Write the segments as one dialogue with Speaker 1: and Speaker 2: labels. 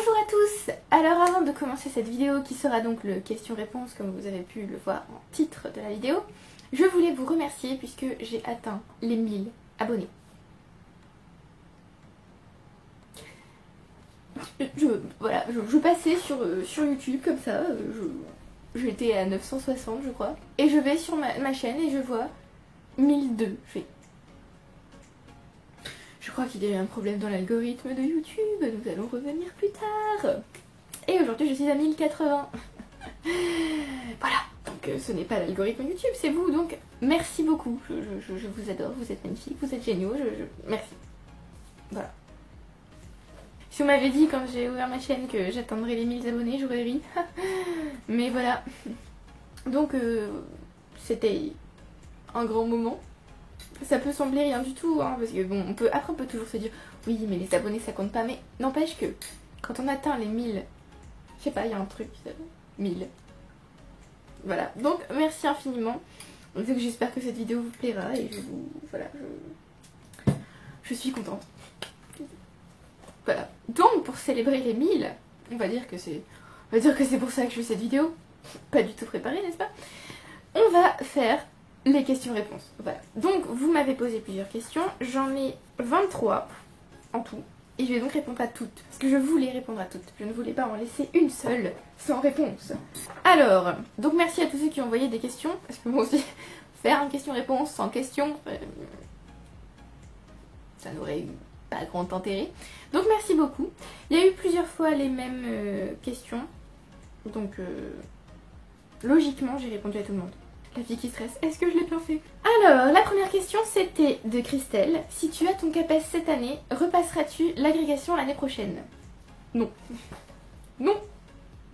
Speaker 1: Bonjour à tous. Alors avant de commencer cette vidéo qui sera donc le question-réponse comme vous avez pu le voir en titre de la vidéo, je voulais vous remercier puisque j'ai atteint les 1000 abonnés. Je passais sur YouTube comme ça, j'étais à 960 je crois, et je vais sur ma chaîne et je vois 1002. Je crois qu'il y a eu un problème dans l'algorithme de YouTube, nous allons revenir plus tard. Et aujourd'hui je suis à 1080. Voilà, donc ce n'est pas l'algorithme YouTube, c'est vous, donc merci beaucoup. Je vous adore, vous êtes magnifiques, vous êtes géniaux, merci. Voilà. Si on m'avait dit quand j'ai ouvert ma chaîne que j'atteindrais les 1000 abonnés, j'aurais ri. Mais voilà. Donc c'était un grand moment. Ça peut sembler rien du tout, hein, parce que bon, après on peut toujours se dire oui mais les abonnés ça compte pas, mais n'empêche que quand on atteint les 1000, je sais pas, il y a un truc, 1000. Voilà, donc merci infiniment. Donc j'espère que cette vidéo vous plaira et je suis contente. Voilà, donc pour célébrer les 1000, on va dire que c'est pour ça que je fais cette vidéo. Pas du tout préparée, n'est-ce pas? On va faire les questions-réponses. Voilà. Donc vous m'avez posé plusieurs questions, j'en ai 23 en tout. Et je vais donc répondre à toutes, parce que je voulais répondre à toutes. Je ne voulais pas en laisser une seule sans réponse. Alors, donc merci à tous ceux qui ont envoyé des questions, parce que moi aussi, faire une question-réponse sans question, ça n'aurait eu pas grand intérêt. Donc merci beaucoup. Il y a eu plusieurs fois les mêmes questions, donc logiquement j'ai répondu à tout le monde. La fille qui stresse, est-ce que je l'ai bien fait? Alors, la première question c'était de Christelle. Si tu as ton CAPES cette année, repasseras-tu l'agrégation l'année prochaine? Non. Non.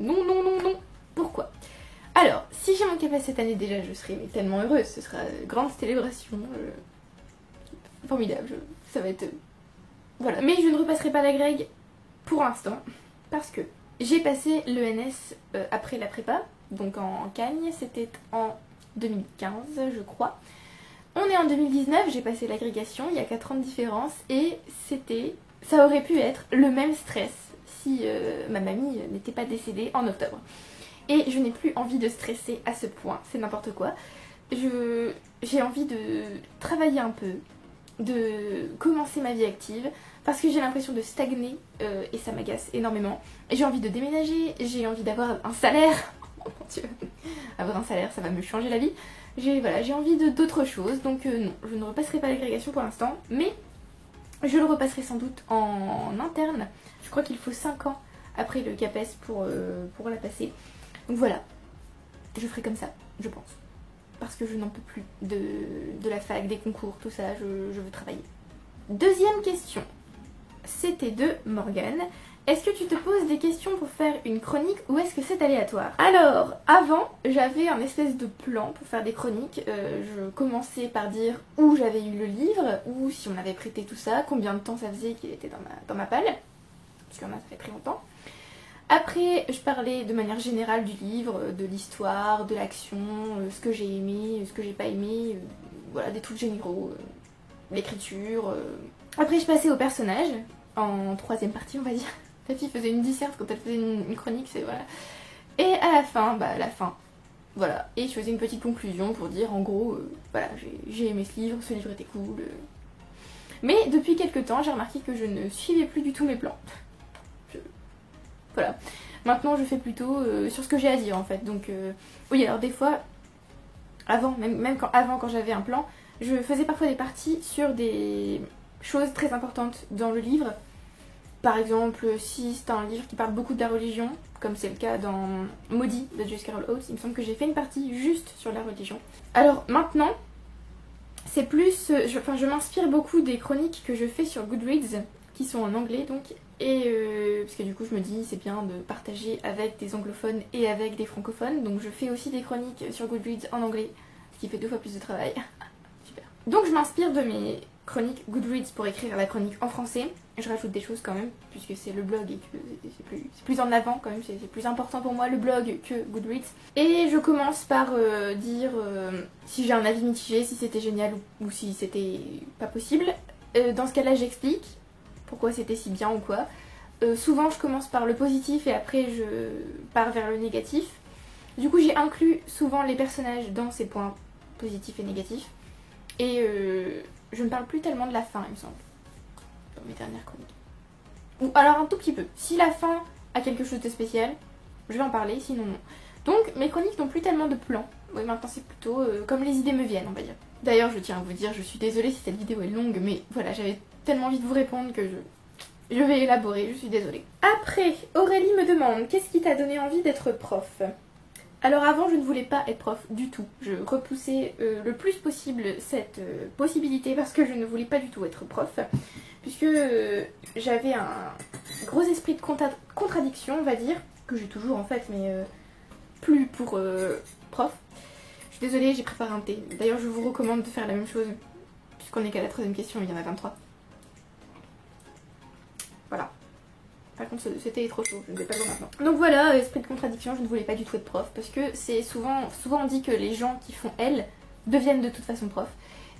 Speaker 1: Non, non, non, non. Pourquoi? Alors, si j'ai mon CAPES cette année déjà, je serai tellement heureuse. Ce sera une grande célébration. Formidable. Ça va être... Voilà. Mais je ne repasserai pas l'agrég pour l'instant. Parce que j'ai passé l'ENS après la prépa. Donc en Cagne, c'était en 2015 je crois. On est en 2019, j'ai passé l'agrégation, il y a 4 ans de différence et ça aurait pu être le même stress si ma mamie n'était pas décédée en octobre. Et je n'ai plus envie de stresser à ce point, c'est n'importe quoi. J'ai envie de travailler un peu, de commencer ma vie active parce que j'ai l'impression de stagner et ça m'agace énormément. J'ai envie de déménager, j'ai envie d'avoir un salaire. Oh mon Dieu, avoir un salaire ça va me changer la vie. J'ai envie d'autre chose, donc non, je ne repasserai pas l'agrégation pour l'instant, mais je le repasserai sans doute en interne. Je crois qu'il faut 5 ans après le CAPES pour la passer. Donc voilà, je ferai comme ça, je pense. Parce que je n'en peux plus de la fac, des concours, tout ça, je veux travailler. Deuxième question, c'était de Morgane. Est-ce que tu te poses des questions pour faire une chronique ou est-ce que c'est aléatoire? Alors, avant, j'avais un espèce de plan pour faire des chroniques. Je commençais par dire où j'avais eu le livre, ou si on m'avait prêté tout ça, combien de temps ça faisait qu'il était dans ma palle, parce que ça fait très longtemps. Après, je parlais de manière générale du livre, de l'histoire, de l'action, ce que j'ai aimé, ce que j'ai pas aimé, voilà, des trucs généraux, l'écriture. Après, je passais aux personnages, en troisième partie, on va dire. Ta fille faisait une disserte quand elle faisait une chronique, c'est voilà. Et à la fin, voilà. Et je faisais une petite conclusion pour dire en gros, voilà, j'ai aimé ce livre était cool. Mais depuis quelques temps, j'ai remarqué que je ne suivais plus du tout mes plans. Voilà. Maintenant, je fais plutôt sur ce que j'ai à dire en fait. Donc, oui, alors des fois, avant, même quand j'avais un plan, je faisais parfois des parties sur des choses très importantes dans le livre. Par exemple, si c'est un livre qui parle beaucoup de la religion, comme c'est le cas dans Maudit de Joyce Carol Oates, il me semble que j'ai fait une partie juste sur la religion. Alors maintenant, c'est plus... je m'inspire beaucoup des chroniques que je fais sur Goodreads, qui sont en anglais donc, et parce que du coup je me dis c'est bien de partager avec des anglophones et avec des francophones, donc je fais aussi des chroniques sur Goodreads en anglais, ce qui fait 2 fois plus de travail. Super. Donc je m'inspire de mes chroniques Goodreads pour écrire la chronique en français. Je rajoute des choses quand même, puisque c'est le blog et que c'est plus en avant quand même, c'est plus important pour moi le blog que Goodreads. Et je commence par dire si j'ai un avis mitigé, si c'était génial ou si c'était pas possible. Dans ce cas-là, j'explique pourquoi c'était si bien ou quoi. Souvent je commence par le positif et après je pars vers le négatif. Du coup j'ai inclus souvent les personnages dans ces points positifs et négatifs. Et je ne parle plus tellement de la fin il me semble, dans mes dernières chroniques. Ou alors un tout petit peu. Si la fin a quelque chose de spécial, je vais en parler, sinon non. Donc mes chroniques n'ont plus tellement de plans. Oui, maintenant c'est plutôt comme les idées me viennent, on va dire. D'ailleurs je tiens à vous dire, je suis désolée si cette vidéo est longue, mais voilà, j'avais tellement envie de vous répondre que je vais élaborer, je suis désolée. Après, Aurélie me demande, qu'est-ce qui t'a donné envie d'être prof? Alors avant, je ne voulais pas être prof du tout. Je repoussais le plus possible cette possibilité parce que je ne voulais pas du tout être prof. Puisque j'avais un gros esprit de contradiction, on va dire, que j'ai toujours en fait, mais plus pour prof. Je suis désolée, j'ai préparé un thé. D'ailleurs, je vous recommande de faire la même chose, puisqu'on est qu'à la 3ème question, il y en a 23. Voilà. Par contre, c'était trop chaud, je ne vais pas le voir maintenant. Donc voilà, esprit de contradiction, je ne voulais pas du tout être prof, parce que c'est souvent on dit que les gens qui font L deviennent de toute façon prof.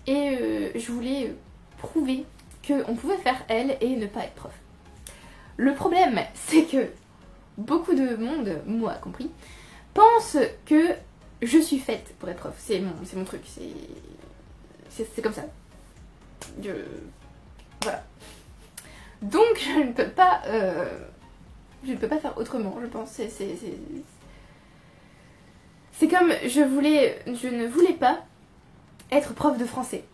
Speaker 1: Et je voulais prouver qu'on pouvait faire L et ne pas être prof. Le problème, c'est que beaucoup de monde, moi compris, pense que je suis faite pour être prof. C'est mon truc, c'est comme ça. Voilà. Donc je ne peux pas faire autrement, je pense. C'est comme je ne voulais pas être prof de français.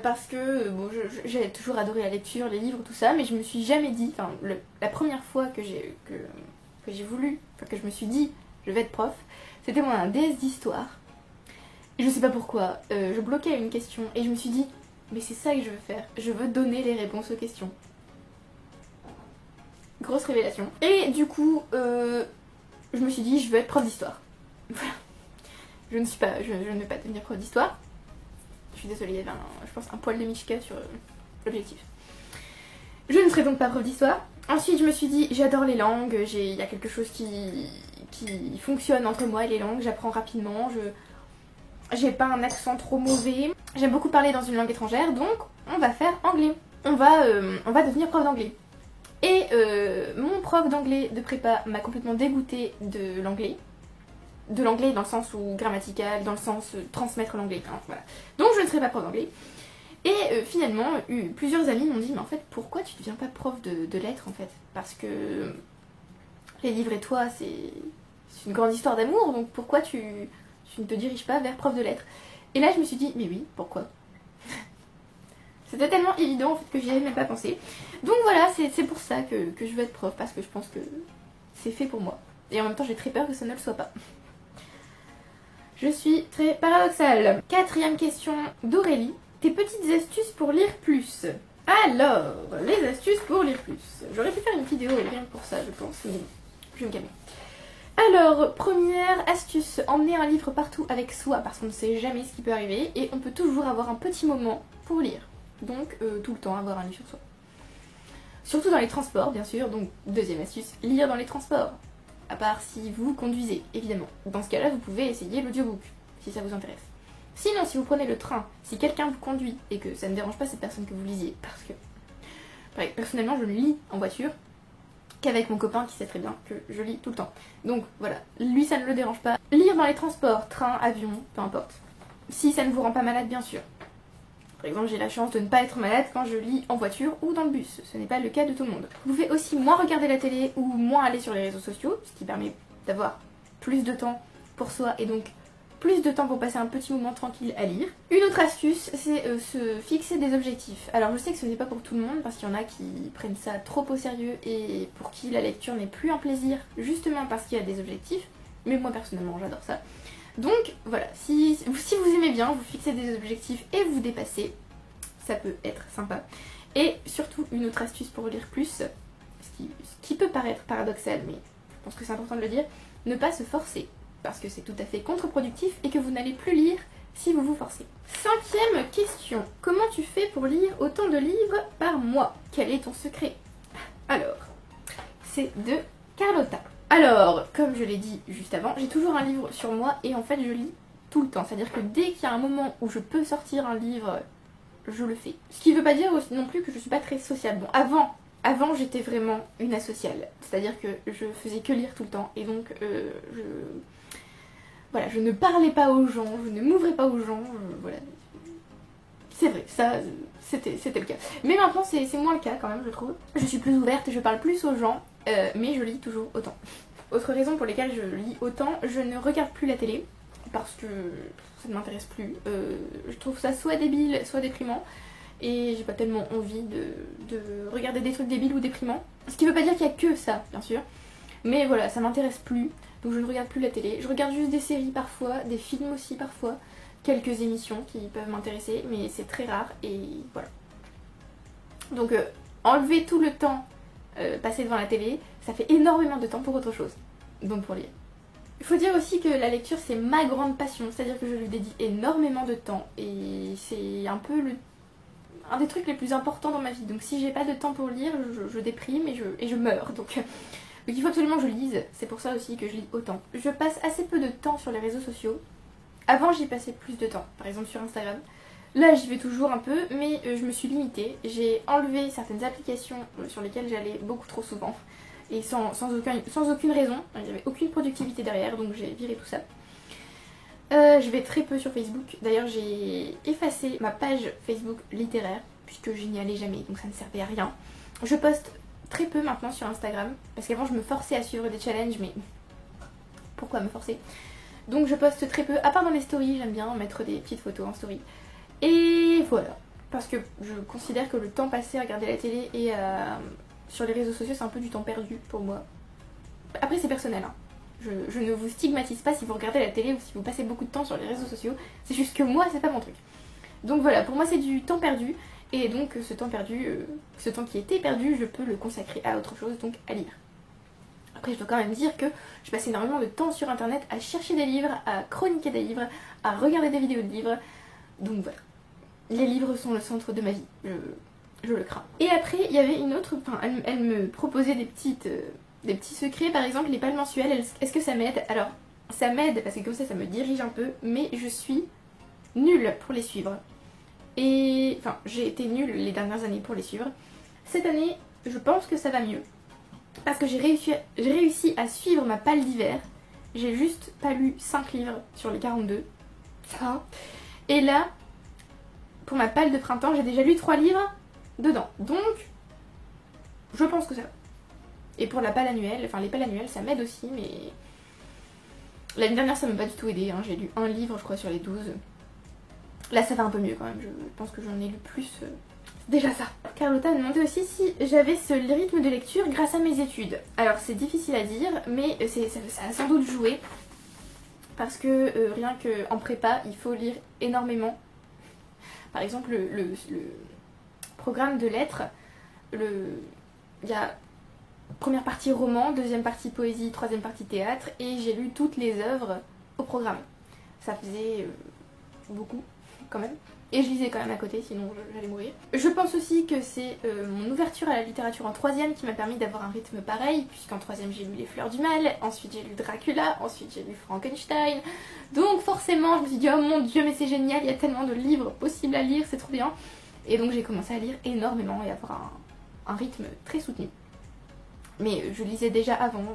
Speaker 1: Parce que bon, j'ai toujours adoré la lecture, les livres, tout ça, mais je me suis jamais dit, enfin la première fois que j'ai voulu, enfin que je me suis dit je vais être prof, c'était moi un DS d'histoire. Et je sais pas pourquoi, je bloquais une question et je me suis dit mais c'est ça que je veux faire, je veux donner les réponses aux questions. Grosse révélation. Et du coup, je me suis dit je veux être prof d'histoire. Voilà. Je ne vais pas devenir prof d'histoire. Je suis désolée, il y avait je pense un poil de Mishka sur l'objectif. Je ne serai donc pas prof d'histoire. Ensuite je me suis dit j'adore les langues, il y a quelque chose qui fonctionne entre moi et les langues, j'apprends rapidement, j'ai pas un accent trop mauvais. J'aime beaucoup parler dans une langue étrangère, donc on va faire anglais. On va devenir prof d'anglais. Et mon prof d'anglais de prépa m'a complètement dégoûtée de l'anglais. De l'anglais dans le sens où grammatical, dans le sens transmettre l'anglais. Hein, voilà. Donc je ne serai pas prof d'anglais. Et finalement, plusieurs amis m'ont dit mais en fait pourquoi tu ne deviens pas prof de lettres en fait? Parce que les livres et toi c'est une grande histoire d'amour, donc pourquoi tu ne te diriges pas vers prof de lettres? Et là je me suis dit mais oui, pourquoi? C'était tellement évident en fait que j'y avais même pas pensé. Donc voilà, c'est pour ça que je veux être prof, parce que je pense que c'est fait pour moi. Et en même temps j'ai très peur que ça ne le soit pas. Je suis très paradoxale. 4ème question d'Aurélie. Tes petites astuces pour lire plus. Alors, les astuces pour lire plus. J'aurais pu faire une vidéo rien que pour ça je pense, mais je vais me calmer. Alors, première astuce, emmener un livre partout avec soi parce qu'on ne sait jamais ce qui peut arriver et on peut toujours avoir un petit moment pour lire. Donc, tout le temps avoir un livre sur soi. Surtout dans les transports, bien sûr. Donc, deuxième astuce, lire dans les transports. À part si vous conduisez, évidemment. Dans ce cas-là, vous pouvez essayer l'audiobook, si ça vous intéresse. Sinon, si vous prenez le train, si quelqu'un vous conduit et que ça ne dérange pas cette personne que vous lisiez, parce que personnellement, je lis en voiture qu'avec mon copain qui sait très bien que je lis tout le temps. Donc voilà, lui ça ne le dérange pas. Lire dans les transports, train, avion, peu importe. Si ça ne vous rend pas malade, bien sûr. Par exemple, j'ai la chance de ne pas être malade quand je lis en voiture ou dans le bus. Ce n'est pas le cas de tout le monde. Vous pouvez aussi moins regarder la télé ou moins aller sur les réseaux sociaux, ce qui permet d'avoir plus de temps pour soi et donc plus de temps pour passer un petit moment tranquille à lire. Une autre astuce, c'est se fixer des objectifs. Alors je sais que ce n'est pas pour tout le monde parce qu'il y en a qui prennent ça trop au sérieux et pour qui la lecture n'est plus un plaisir justement parce qu'il y a des objectifs. Mais moi personnellement j'adore ça. Donc voilà, si vous aimez bien, vous fixez des objectifs et vous dépassez, ça peut être sympa. Et surtout une autre astuce pour lire plus, ce qui peut paraître paradoxal mais je pense que c'est important de le dire, ne pas se forcer. Parce que c'est tout à fait contre-productif et que vous n'allez plus lire si vous vous forcez. 5ème question. Comment tu fais pour lire autant de livres par mois? Quel est ton secret? Alors, c'est de Carlotta. Alors, comme je l'ai dit juste avant, j'ai toujours un livre sur moi et en fait je lis tout le temps. C'est-à-dire que dès qu'il y a un moment où je peux sortir un livre, je le fais. Ce qui ne veut pas dire non plus que je suis pas très sociable. Bon, avant, Avant j'étais vraiment une asociale, c'est-à-dire que je faisais que lire tout le temps et donc voilà, je ne parlais pas aux gens, je ne m'ouvrais pas aux gens, voilà. C'est vrai, ça c'était le cas. Mais maintenant c'est moins le cas quand même je trouve. Je suis plus ouverte, je parle plus aux gens, mais je lis toujours autant. Autre raison pour lesquelles je lis autant, je ne regarde plus la télé parce que ça ne m'intéresse plus. Je trouve ça soit débile, soit déprimant. Et j'ai pas tellement envie de regarder des trucs débiles ou déprimants. Ce qui veut pas dire qu'il y a que ça, bien sûr. Mais voilà, ça m'intéresse plus. Donc je ne regarde plus la télé. Je regarde juste des séries parfois, des films aussi parfois. Quelques émissions qui peuvent m'intéresser, mais c'est très rare et voilà. Donc enlever tout le temps passé devant la télé, ça fait énormément de temps pour autre chose. Donc pour lire. Il faut dire aussi que la lecture c'est ma grande passion, c'est-à-dire que je lui dédie énormément de temps et c'est un peu un des trucs les plus importants dans ma vie. Donc si j'ai pas de temps pour lire, je déprime et je meurs. Donc il faut absolument que je lise, c'est pour ça aussi que je lis autant. Je passe assez peu de temps sur les réseaux sociaux. Avant j'y passais plus de temps, par exemple sur Instagram. Là j'y vais toujours un peu, mais je me suis limitée. J'ai enlevé certaines applications sur lesquelles j'allais beaucoup trop souvent. Et sans aucune raison, il n'y avait aucune productivité derrière, donc j'ai viré tout ça. Je vais très peu sur Facebook. D'ailleurs j'ai effacé ma page Facebook littéraire, puisque je n'y allais jamais, donc ça ne servait à rien. Je poste très peu maintenant sur Instagram, parce qu'avant je me forçais à suivre des challenges, mais pourquoi me forcer? Donc je poste très peu, à part dans les stories, j'aime bien mettre des petites photos en story. Et voilà, parce que je considère que le temps passé à regarder la télé et sur les réseaux sociaux c'est un peu du temps perdu pour moi. Après c'est personnel, hein. Je ne vous stigmatise pas si vous regardez la télé ou si vous passez beaucoup de temps sur les réseaux sociaux, c'est juste que moi c'est pas mon truc. Donc voilà, pour moi c'est du temps perdu, et donc ce temps perdu, ce temps qui était perdu, je peux le consacrer à autre chose, donc à lire. Après je dois quand même dire que je passe énormément de temps sur internet à chercher des livres, à chroniquer des livres, à regarder des vidéos de livres, donc voilà. Les livres sont le centre de ma vie, je le crains. Et après il y avait une autre, enfin elle me proposait des petits secrets, par exemple les pales mensuelles, est-ce que ça m'aide? Alors ça m'aide parce que comme ça me dirige un peu, mais je suis nulle pour les suivre. Et enfin j'ai été nulle les dernières années pour les suivre. Cette année je pense que ça va mieux. Parce que j'ai réussi à suivre ma palle d'hiver. J'ai juste pas lu 5 livres sur les 42. Ça. Et là, pour ma palle de printemps, j'ai déjà lu 3 livres dedans. Donc, je pense que ça va. Et pour la palle annuelle, enfin les palles annuelles, ça m'aide aussi, mais l'année dernière, ça m'a pas du tout aidé. Hein. J'ai lu un livre, je crois, sur les 12. Là, ça va un peu mieux quand même. Je pense que j'en ai lu plus. Déjà ça. Carlotta me demandait aussi si j'avais ce rythme de lecture grâce à mes études. Alors c'est difficile à dire, mais ça a sans doute joué. Parce que rien qu'en prépa, il faut lire énormément. Par exemple, le programme de lettres, il y a première partie roman, deuxième partie poésie, troisième partie théâtre, et j'ai lu toutes les œuvres au programme. Ça faisait beaucoup, quand même. Et je lisais quand même à côté, sinon j'allais mourir. Je pense aussi que c'est mon ouverture à la littérature en troisième qui m'a permis d'avoir un rythme pareil, puisqu'en troisième j'ai lu Les Fleurs du Mal, ensuite j'ai lu Dracula, ensuite j'ai lu Frankenstein. Donc forcément je me suis dit oh mon dieu mais c'est génial, il y a tellement de livres possibles à lire, c'est trop bien. Et donc j'ai commencé à lire énormément et à avoir un rythme très soutenu. Mais je lisais déjà avant,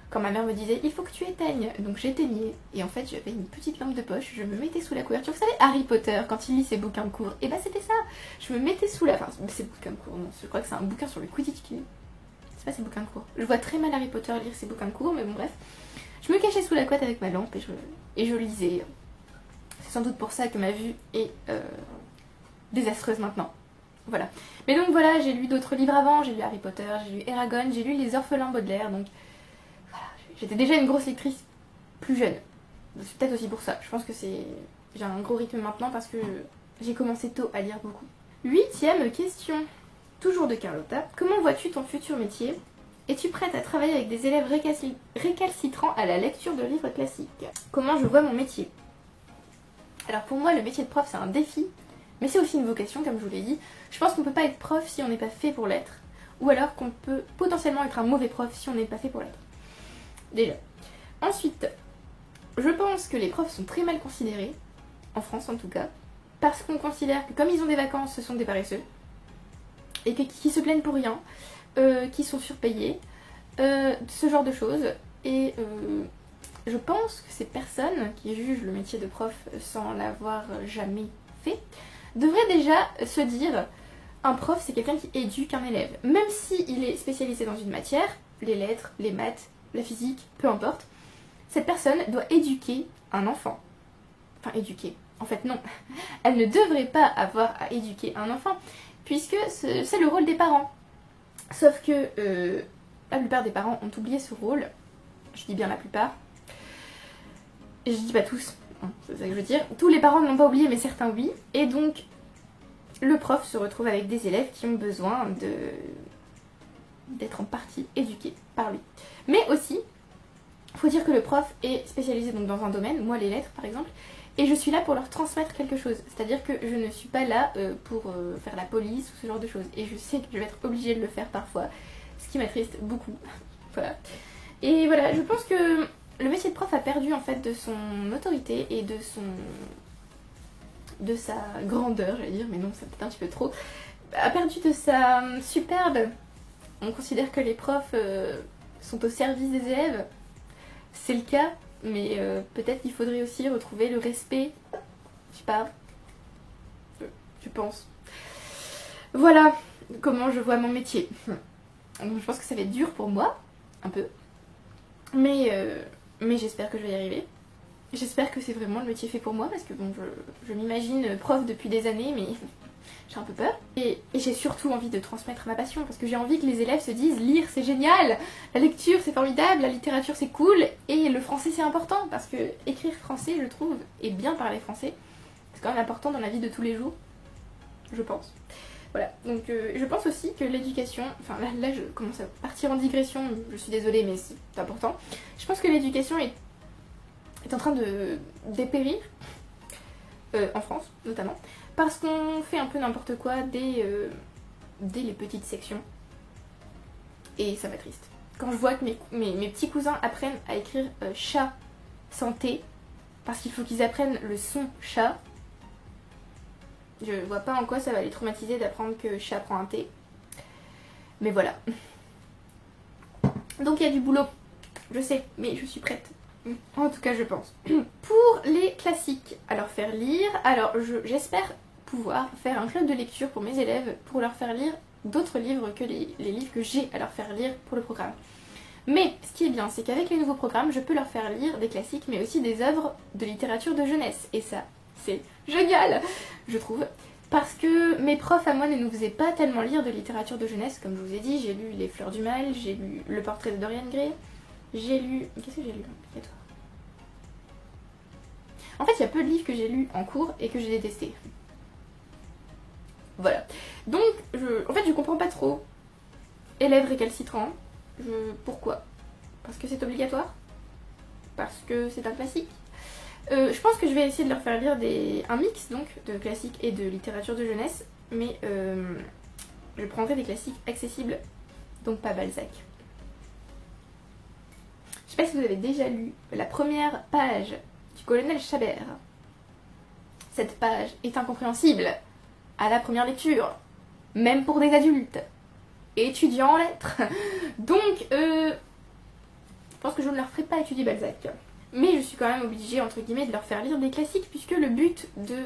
Speaker 1: quand ma mère me disait il faut que tu éteignes, donc j'éteignais et en fait j'avais une petite lampe de poche, je me mettais sous la couverture. Vous savez Harry Potter quand il lit ses bouquins de cours, et bah c'était ça, je me mettais sous la... Enfin c'est bouquins de cours, non, je crois que c'est un bouquin sur le Quidditch qui... C'est pas ses bouquins de cours. Je vois très mal Harry Potter lire ses bouquins de cours, mais bon bref. Je me cachais sous la couette avec ma lampe et je lisais. C'est sans doute pour ça que ma vue est désastreuse maintenant. Voilà. Mais donc voilà, j'ai lu d'autres livres avant, j'ai lu Harry Potter, j'ai lu Eragon, j'ai lu Les Orphelins Baudelaire, donc... J'étais déjà une grosse lectrice plus jeune. C'est peut-être aussi pour ça. Je pense que j'ai un gros rythme maintenant parce que j'ai commencé tôt à lire beaucoup. 8e question. Toujours de Carlotta. Comment vois-tu ton futur métier? Es-tu prête à travailler avec des élèves récalcitrants à la lecture de livres classiques? Comment je vois mon métier? Alors pour moi, le métier de prof, c'est un défi. Mais c'est aussi une vocation, comme je vous l'ai dit. Je pense qu'on ne peut pas être prof si on n'est pas fait pour l'être. Ou alors qu'on peut potentiellement être un mauvais prof si on n'est pas fait pour l'être. Déjà. Ensuite, je pense que les profs sont très mal considérés, en France en tout cas, parce qu'on considère que comme ils ont des vacances, ce sont des paresseux. et qui se plaignent pour rien, qui sont surpayés, ce genre de choses. Et je pense que ces personnes qui jugent le métier de prof sans l'avoir jamais fait devraient déjà se dire un prof c'est quelqu'un qui éduque un élève. Même s'il est spécialisé dans une matière, les lettres, les maths, la physique, peu importe, cette personne doit éduquer un enfant. Enfin éduquer, en fait non, elle ne devrait pas avoir à éduquer un enfant puisque c'est le rôle des parents. Sauf que la plupart des parents ont oublié ce rôle, je dis bien la plupart, et je dis pas tous, hein, c'est ça que je veux dire. Tous les parents ne l'ont pas oublié mais certains oui, et donc le prof se retrouve avec des élèves qui ont besoin d'être en partie éduqués par lui. Mais aussi, il faut dire que le prof est spécialisé donc dans un domaine, moi les lettres par exemple, et je suis là pour leur transmettre quelque chose. C'est-à-dire que je ne suis pas là pour faire la police ou ce genre de choses. Et je sais que je vais être obligée de le faire parfois, ce qui m'attriste beaucoup. Voilà. Et voilà, je pense que le métier de prof a perdu en fait de son autorité et de sa grandeur, j'allais dire, mais non, c'est peut-être un petit peu trop. A perdu de sa superbe. On considère que les profs sont au service des élèves. C'est le cas, mais peut-être qu'il faudrait aussi retrouver le respect. Je sais pas. Je pense. Voilà comment je vois mon métier. Donc je pense que ça va être dur pour moi, un peu. Mais j'espère que je vais y arriver. J'espère que c'est vraiment le métier fait pour moi parce que bon, je m'imagine prof depuis des années, mais j'ai un peu peur. Et j'ai surtout envie de transmettre ma passion parce que j'ai envie que les élèves se disent lire c'est génial, la lecture c'est formidable, la littérature c'est cool et le français c'est important parce que écrire français je trouve et bien parler français c'est quand même important dans la vie de tous les jours, je pense. Voilà, donc je pense aussi que l'éducation, enfin là je commence à partir en digression, je suis désolée mais c'est important. Je pense que l'éducation est en train de dépérir, en France notamment, parce qu'on fait un peu n'importe quoi dès les petites sections. Et ça m'attriste. Quand je vois que mes petits cousins apprennent à écrire chat sans T, parce qu'il faut qu'ils apprennent le son chat, je vois pas en quoi ça va les traumatiser d'apprendre que chat prend un T. Mais voilà. Donc il y a du boulot, je sais, mais je suis prête. En tout cas je pense. Pour les classiques à leur faire lire, alors j'espère pouvoir faire un club de lecture pour mes élèves pour leur faire lire d'autres livres que les livres que j'ai à leur faire lire pour le programme. Mais ce qui est bien, c'est qu'avec les nouveaux programmes, je peux leur faire lire des classiques mais aussi des œuvres de littérature de jeunesse. Et ça, c'est génial, je trouve. Parce que mes profs à moi ne nous faisaient pas tellement lire de littérature de jeunesse, comme je vous ai dit, j'ai lu Les Fleurs du Mal, j'ai lu Le Portrait de Dorian Gray, j'ai lu... Qu'est-ce que j'ai lu obligatoire ? En fait, il y a peu de livres que j'ai lus en cours et que j'ai détestés. Voilà. Donc, en fait, je comprends pas trop. Élèves récalcitrants. Pourquoi ? Parce que c'est obligatoire ? Parce que c'est un classique ? Je pense que je vais essayer de leur faire lire un mix donc de classiques et de littérature de jeunesse, mais je prendrai des classiques accessibles, donc pas Balzac. Je sais pas si vous avez déjà lu la première page du colonel Chabert. Cette page est incompréhensible à la première lecture, même pour des adultes, étudiants en lettres. Donc, je pense que je ne leur ferai pas étudier Balzac. Mais je suis quand même obligée, entre guillemets, de leur faire lire des classiques, puisque le but de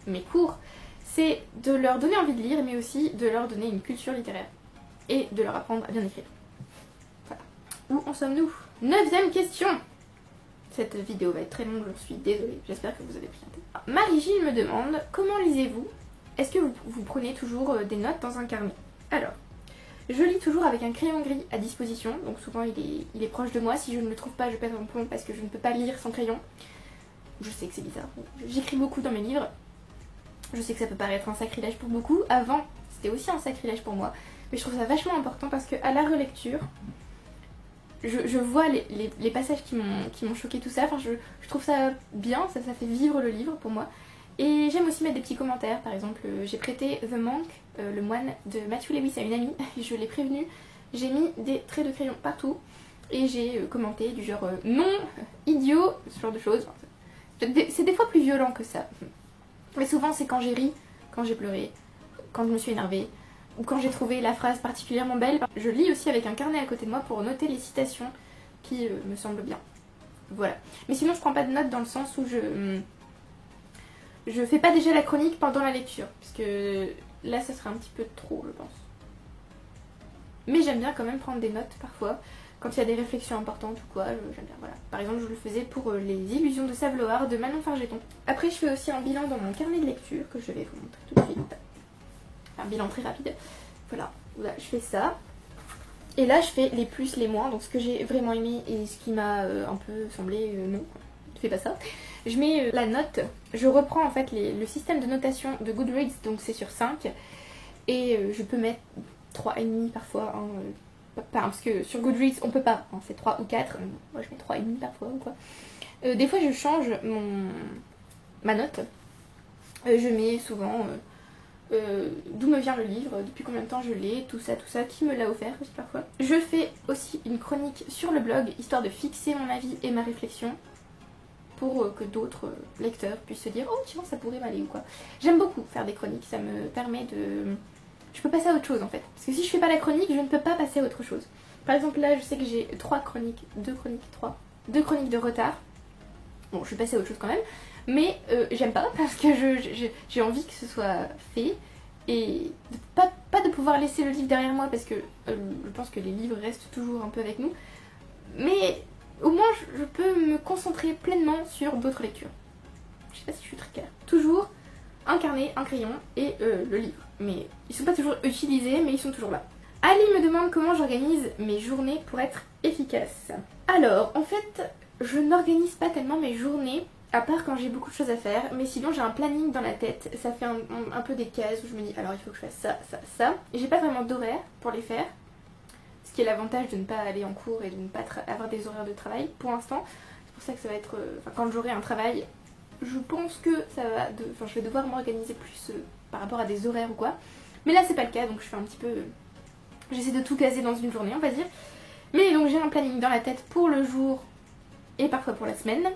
Speaker 1: mes cours, c'est de leur donner envie de lire, mais aussi de leur donner une culture littéraire. Et de leur apprendre à bien écrire. Voilà. Où en sommes-nous ? 9e question. Cette vidéo va être très longue, je suis désolée, j'espère que vous avez pris un thé. Marie-Gilles me demande, comment lisez-vous ? Est-ce que vous prenez toujours des notes dans un carnet ? Alors, je lis toujours avec un crayon gris à disposition, donc souvent il est proche de moi. Si je ne le trouve pas, je pète un plomb parce que je ne peux pas lire sans crayon. Je sais que c'est bizarre. J'écris beaucoup dans mes livres. Je sais que ça peut paraître un sacrilège pour beaucoup. Avant, c'était aussi un sacrilège pour moi. Mais je trouve ça vachement important parce qu'à la relecture, je vois les passages qui m'ont choqué, tout ça. Enfin, je trouve ça bien, ça fait vivre le livre pour moi. Et j'aime aussi mettre des petits commentaires. Par exemple, j'ai prêté The Monk, le moine de Matthew Lewis à une amie. Je l'ai prévenue. J'ai mis des traits de crayon partout. Et j'ai commenté du genre non, idiot, ce genre de choses. C'est des fois plus violent que ça. Mais souvent c'est quand j'ai ri, quand j'ai pleuré, quand je me suis énervée. ou quand j'ai trouvé la phrase particulièrement belle. Je lis aussi avec un carnet à côté de moi pour noter les citations qui me semblent bien. Voilà. Mais sinon je prends pas de notes dans le sens où je fais pas déjà la chronique pendant la lecture, parce que là ça serait un petit peu trop je pense. Mais j'aime bien quand même prendre des notes parfois, quand il y a des réflexions importantes ou quoi, j'aime bien, voilà. Par exemple je le faisais pour les illusions de Saveloar de Manon Fargeton. Après je fais aussi un bilan dans mon carnet de lecture que je vais vous montrer tout de suite. Un bilan très rapide. Voilà, je fais ça. Et là je fais les plus, les moins, donc ce que j'ai vraiment aimé et ce qui m'a un peu semblé non, ne fais pas ça. Je mets la note, je reprends en fait le système de notation de Goodreads, donc c'est sur 5. Et je peux mettre 3,5 parfois, hein, parce que sur Goodreads on peut pas, hein, c'est 3 ou 4, moi je mets 3,5 parfois ou quoi. Des fois je change ma note, je mets souvent d'où me vient le livre, depuis combien de temps je l'ai, tout ça, qui me l'a offert aussi parfois. Je fais aussi une chronique sur le blog, histoire de fixer mon avis et ma réflexion, pour que d'autres lecteurs puissent se dire « Oh tiens, ça pourrait m'aller » ou quoi. J'aime beaucoup faire des chroniques, ça me permet de... Je peux passer à autre chose en fait. Parce que si je fais pas la chronique, je ne peux pas passer à autre chose. Par exemple là, je sais que j'ai 2 chroniques de retard. Bon, je vais passer à autre chose quand même. Mais j'aime pas parce que j'ai envie que ce soit fait. Et pas de pouvoir laisser le livre derrière moi parce que je pense que les livres restent toujours un peu avec nous. Mais au moins je peux me concentrer pleinement sur d'autres lectures. Je sais pas si je suis très claire. Toujours un carnet, un crayon et le livre. Mais ils sont pas toujours utilisés, mais ils sont toujours là. Ali me demande comment j'organise mes journées pour être efficace. Alors, en fait, je n'organise pas tellement mes journées, à part quand j'ai beaucoup de choses à faire, mais sinon j'ai un planning dans la tête, ça fait un peu des cases où je me dis alors il faut que je fasse ça, ça, ça. Et j'ai pas vraiment d'horaire pour les faire, ce qui est l'avantage de ne pas aller en cours et de ne pas avoir des horaires de travail pour l'instant. C'est pour ça que ça va être, quand j'aurai un travail, je pense que ça va, je vais devoir m'organiser plus par rapport à des horaires ou quoi. Mais là c'est pas le cas, donc je fais un petit peu, j'essaie de tout caser dans une journée on va dire. Mais donc j'ai un planning dans la tête pour le jour et parfois pour la semaine.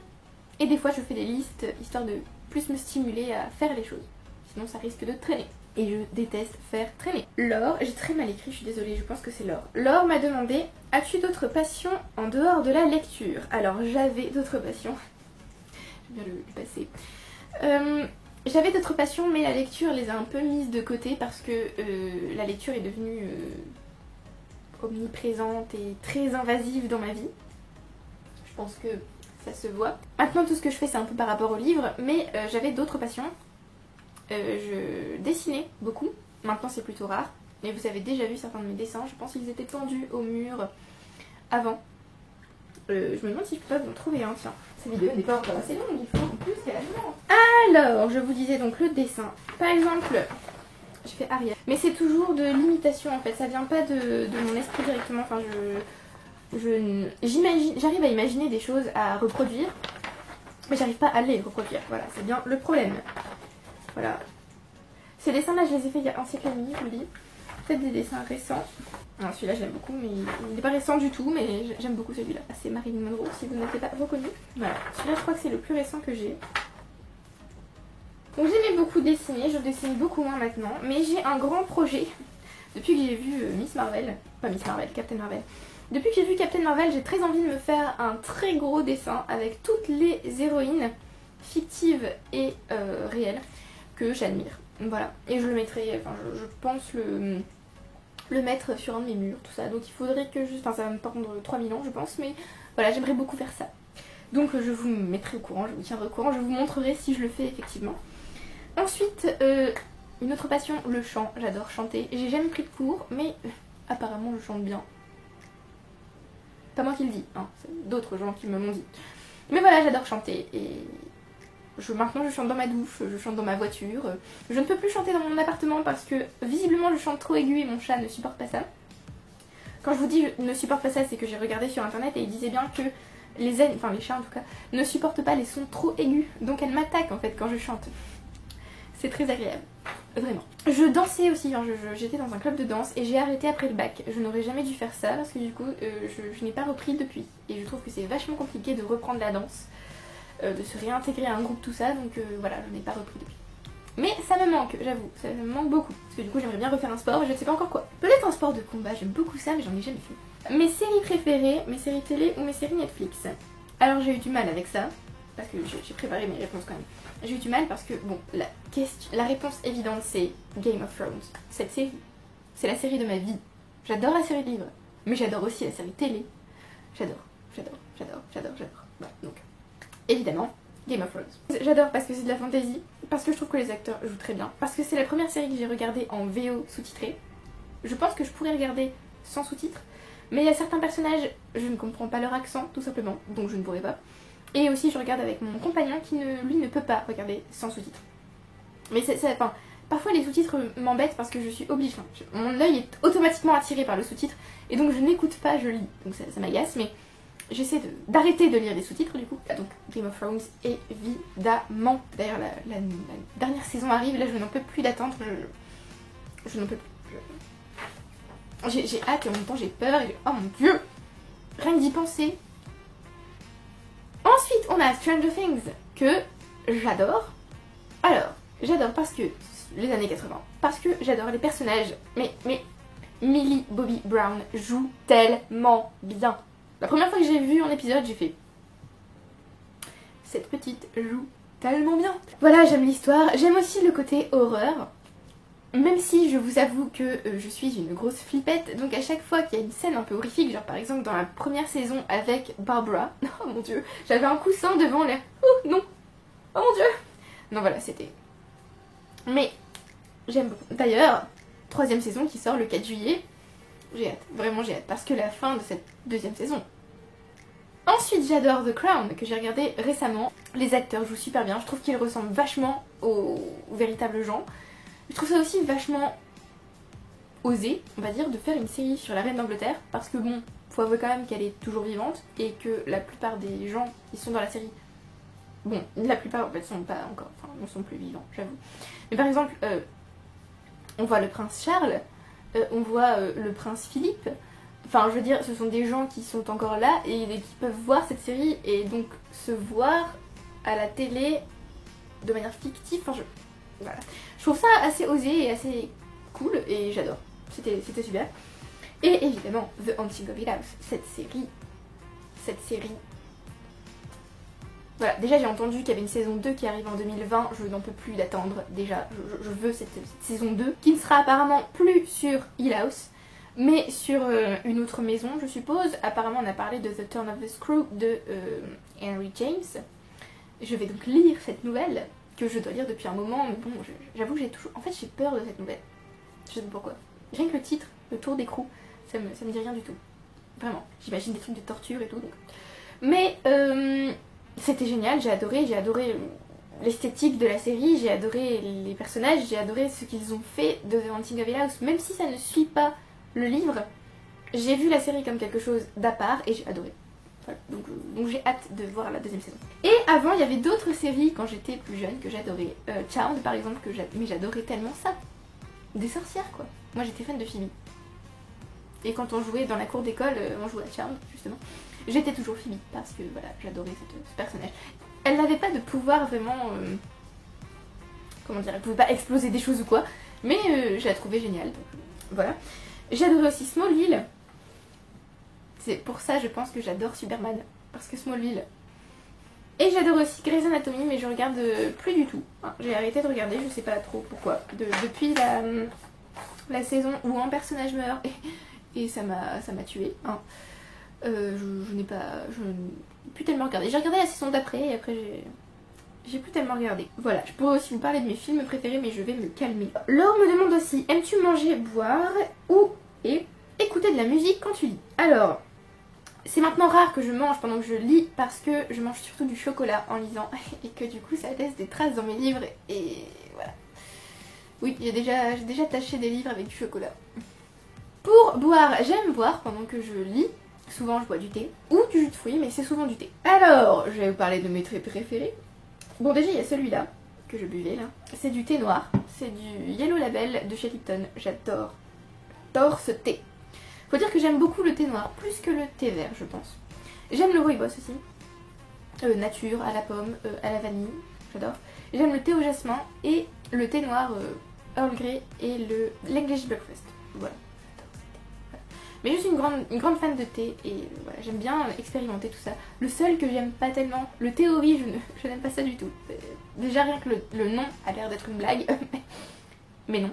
Speaker 1: Et des fois je fais des listes histoire de plus me stimuler à faire les choses. Sinon ça risque de traîner. Et je déteste faire traîner. Laure, j'ai très mal écrit, je suis désolée, je pense que c'est Laure. Laure m'a demandé, as-tu d'autres passions en dehors de la lecture? Alors j'avais d'autres passions. Je vais bien le passer. J'avais d'autres passions mais la lecture les a un peu mises de côté parce que la lecture est devenue omniprésente et très invasive dans ma vie. Je pense que ça se voit. Maintenant tout ce que je fais c'est un peu par rapport au livre, mais j'avais d'autres passions. Je dessinais beaucoup, maintenant c'est plutôt rare. Mais vous avez déjà vu certains de mes dessins, je pense qu'ils étaient pendus au mur avant. Je me demande si je peux pas vous en trouver un, tiens. Cette vidéo n'est pas encore assez longue, il faut en plus qu'elle a. Alors, je vous disais donc le dessin. Par exemple, je fais Ariel. Mais c'est toujours de l'imitation en fait, ça vient pas de mon esprit directement. Enfin, j'arrive à imaginer des choses à reproduire, mais j'arrive pas à les reproduire. Voilà, c'est bien le problème. Voilà. Ces dessins-là, je les ai fait il y a un siècle et demi, je vous le dis. Peut-être des dessins récents. Alors celui-là, je l'aime beaucoup, mais il n'est pas récent du tout, mais j'aime beaucoup celui-là. C'est Marilyn Monroe, si vous n'avez pas reconnu. Voilà. Celui-là, je crois que c'est le plus récent que j'ai. Donc j'aimais beaucoup dessiner, je dessine beaucoup moins maintenant, mais j'ai un grand projet. Depuis que j'ai vu Miss Marvel, pas Miss Marvel, Captain Marvel. Depuis que j'ai vu Captain Marvel, j'ai très envie de me faire un très gros dessin avec toutes les héroïnes fictives et réelles que j'admire. Voilà, et je le mettrai, enfin je pense le mettre sur un de mes murs, tout ça. Donc il faudrait que enfin ça va me prendre 3000 ans je pense, mais voilà, j'aimerais beaucoup faire ça. Donc je vous mettrai au courant, je vous tiendrai au courant, je vous montrerai si je le fais effectivement. Ensuite, une autre passion, le chant, j'adore chanter. J'ai jamais pris de cours, mais apparemment je chante bien. Pas moi qui le dis, hein, c'est d'autres gens qui me l'ont dit. Mais voilà, j'adore chanter et maintenant je chante dans ma douche, je chante dans ma voiture. Je ne peux plus chanter dans mon appartement parce que visiblement je chante trop aigu et mon chat ne supporte pas ça. Quand je vous dis je ne supporte pas ça, c'est que j'ai regardé sur internet et il disait bien que les chats en tout cas, ne supportent pas les sons trop aigus. Donc elles m'attaquent en fait quand je chante. C'est très agréable, vraiment. Je dansais aussi, hein, j'étais dans un club de danse et j'ai arrêté après le bac. Je n'aurais jamais dû faire ça parce que du coup je n'ai pas repris depuis. Et je trouve que c'est vachement compliqué de reprendre la danse. De se réintégrer à un groupe, tout ça, donc voilà, je n'ai pas repris depuis. Mais ça me manque, j'avoue, ça me manque beaucoup. Parce que du coup j'aimerais bien refaire un sport, je ne sais pas encore quoi. Peut-être un sport de combat, j'aime beaucoup ça mais j'en ai jamais fait. Mes séries préférées, mes séries télé ou mes séries Netflix. Alors j'ai eu du mal avec ça, parce que j'ai préparé mes réponses quand même. J'ai eu du mal parce que, bon, la réponse évidente c'est Game of Thrones. Cette série, c'est la série de ma vie. J'adore la série de livres, mais j'adore aussi la série télé. J'adore. Voilà, donc, évidemment, Game of Thrones. J'adore parce que c'est de la fantasy, parce que je trouve que les acteurs jouent très bien, parce que c'est la première série que j'ai regardée en VO sous-titrée. Je pense que je pourrais regarder sans sous-titres, mais il y a certains personnages, je ne comprends pas leur accent, tout simplement, donc je ne pourrais pas. Et aussi, je regarde avec mon compagnon qui, lui, ne peut pas regarder sans sous-titres. Mais enfin, parfois les sous-titres m'embêtent parce que je suis obligée. Enfin, mon œil est automatiquement attiré par le sous-titre, et donc je n'écoute pas, je lis. Donc ça m'agace, mais j'essaie d'arrêter de lire les sous-titres du coup. Donc Game of Thrones, évidemment. D'ailleurs, la dernière saison arrive, là je n'en peux plus d'attendre. Je n'en peux plus. J'ai hâte et en même temps j'ai peur. Oh mon dieu! Rien que d'y penser. Ensuite, on a Stranger Things, que j'adore. Alors, j'adore parce que les années 80, parce que j'adore les personnages. Mais Millie Bobby Brown joue tellement bien. La première fois que j'ai vu un épisode, j'ai fait cette petite joue tellement bien. Voilà, j'aime l'histoire, j'aime aussi le côté horreur. Même si je vous avoue que je suis une grosse flippette, donc à chaque fois qu'il y a une scène un peu horrifique, genre par exemple dans la première saison avec Barbara, oh mon dieu, j'avais un coussin devant l'air, oh non, oh mon dieu. Non voilà, c'était... Mais j'aime beaucoup. D'ailleurs, 3ème saison qui sort le 4 juillet, j'ai hâte, vraiment j'ai hâte, parce que la fin de cette 2ème saison. Ensuite j'adore The Crown, que j'ai regardé récemment. Les acteurs jouent super bien, je trouve qu'ils ressemblent vachement aux véritables gens. Je trouve ça aussi vachement osé, on va dire, de faire une série sur la reine d'Angleterre, parce que bon, faut avouer quand même qu'elle est toujours vivante, et que la plupart des gens qui sont dans la série, bon, la plupart en fait sont pas encore, enfin, ne sont plus vivants, j'avoue. Mais par exemple, on voit le prince Charles, on voit le prince Philippe, enfin je veux dire, ce sont des gens qui sont encore là, et qui peuvent voir cette série, et donc se voir à la télé de manière fictive, enfin voilà. Je trouve ça assez osé et assez cool et j'adore. C'était super. Et évidemment, The Haunting of Hill House. Cette série. Voilà, déjà j'ai entendu qu'il y avait une saison 2 qui arrive en 2020. Je n'en peux plus d'attendre. Déjà, je veux cette saison 2 qui ne sera apparemment plus sur Hill House, mais sur une autre maison, je suppose. Apparemment, on a parlé de The Turn of the Screw de Henry James. Je vais donc lire cette nouvelle que je dois lire depuis un moment, mais bon, j'avoue que j'ai toujours... En fait, j'ai peur de cette nouvelle. Je sais pas pourquoi. Rien que le titre, le tour d'écrou, ça me dit rien du tout. Vraiment. J'imagine des trucs de torture et tout. Donc. Mais c'était génial, j'ai adoré l'esthétique de la série, j'ai adoré les personnages, j'ai adoré ce qu'ils ont fait de The Haunting of Hill House. Même si ça ne suit pas le livre, j'ai vu la série comme quelque chose d'à part et j'ai adoré. Voilà. Donc j'ai hâte de voir la 2ème saison. Et avant, il y avait d'autres séries quand j'étais plus jeune que j'adorais. Charmed par exemple, mais j'adorais tellement ça. Des sorcières quoi. Moi j'étais fan de Phoebe. Et quand on jouait dans la cour d'école, on jouait à Charmed justement. J'étais toujours Phoebe parce que voilà, j'adorais ce personnage. Elle n'avait pas de pouvoir vraiment... comment dire, elle pouvait pas exploser des choses ou quoi. Mais je la trouvais géniale. Donc voilà. J'adorais aussi Smallville. C'est pour ça je pense que j'adore Superman, parce que Smallville. Et j'adore aussi Grey's Anatomy, mais je regarde plus du tout. J'ai arrêté de regarder, je sais pas trop pourquoi. Depuis la saison où un personnage meurt, et ça m'a tuée. Hein. Je n'ai plus tellement regardé. J'ai regardé la saison d'après, et après j'ai plus tellement regardé. Voilà, je pourrais aussi vous parler de mes films préférés, mais je vais me calmer. Laure me demande aussi, aimes-tu manger, boire et écouter de la musique quand tu lis? Alors... c'est maintenant rare que je mange pendant que je lis parce que je mange surtout du chocolat en lisant et que du coup ça laisse des traces dans mes livres et voilà. Oui, j'ai déjà taché des livres avec du chocolat. Pour boire, j'aime boire pendant que je lis. Souvent je bois du thé ou du jus de fruits, mais c'est souvent du thé. Alors, je vais vous parler de mes thés préférés. Bon, déjà il y a celui-là que je buvais là. C'est du thé noir, c'est du Yellow Label de chez Lipton. J'adore ce thé. Faut dire que j'aime beaucoup le thé noir, plus que le thé vert, je pense. J'aime le rooibos aussi. Nature, à la pomme, à la vanille. j'adore. J'aime le thé au jasmin et le thé noir Earl Grey et l'English Breakfast. Voilà. Mais je suis une grande fan de thé et voilà, j'aime bien expérimenter tout ça. Le seul que j'aime pas tellement, le thé au riz, je n'aime pas ça du tout. Déjà rien que le nom a l'air d'être une blague, mais non.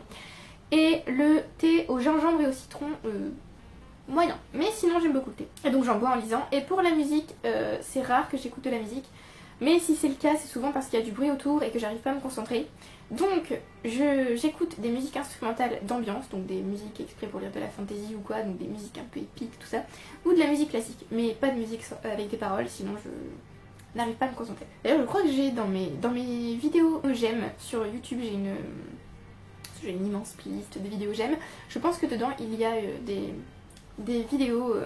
Speaker 1: Et le thé au gingembre et au citron, moyen. Mais sinon j'aime beaucoup le thé. Et donc j'en bois en lisant. Et pour la musique, c'est rare que j'écoute de la musique. Mais si c'est le cas, c'est souvent parce qu'il y a du bruit autour et que j'arrive pas à me concentrer. Donc j'écoute des musiques instrumentales d'ambiance, donc des musiques exprès pour lire de la fantasy ou quoi, donc des musiques un peu épiques, tout ça, ou de la musique classique, mais pas de musique avec des paroles, sinon je n'arrive pas à me concentrer. D'ailleurs je crois que j'ai dans mes vidéos j'aime sur YouTube, j'ai une immense playlist de vidéos j'aime. Je pense que dedans il y a des vidéos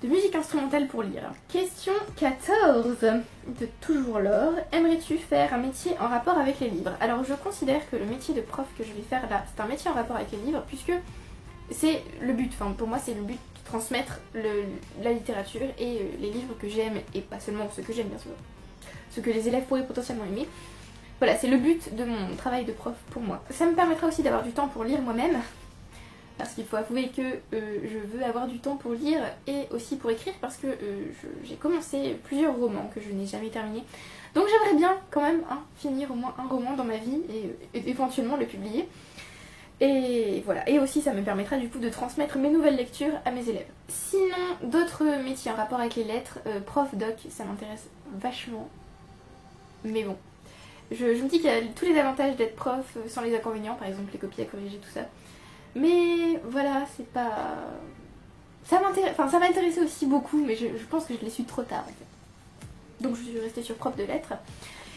Speaker 1: de musique instrumentale pour lire. Question 14 de toujours Laure. Aimerais-tu faire un métier en rapport avec les livres? Alors je considère que le métier de prof que je vais faire là, c'est un métier en rapport avec les livres puisque c'est le but, enfin pour moi c'est le but de transmettre la littérature et les livres que j'aime et pas seulement ceux que j'aime bien sûr, ceux que les élèves pourraient potentiellement aimer. Voilà, c'est le but de mon travail de prof pour moi. Ça me permettra aussi d'avoir du temps pour lire moi-même. Parce qu'il faut avouer que je veux avoir du temps pour lire et aussi pour écrire parce que j'ai commencé plusieurs romans que je n'ai jamais terminés. Donc j'aimerais bien quand même finir au moins un roman dans ma vie et éventuellement le publier. Et voilà, et aussi ça me permettra du coup de transmettre mes nouvelles lectures à mes élèves. Sinon, d'autres métiers en rapport avec les lettres, prof doc, ça m'intéresse vachement. Mais bon, je me dis qu'il y a tous les avantages d'être prof sans les inconvénients, par exemple les copies à corriger, tout ça. Mais voilà, c'est pas... Ça m'intéressait aussi beaucoup, mais je pense que je l'ai su trop tard en fait. Donc je suis restée sur prof de lettres.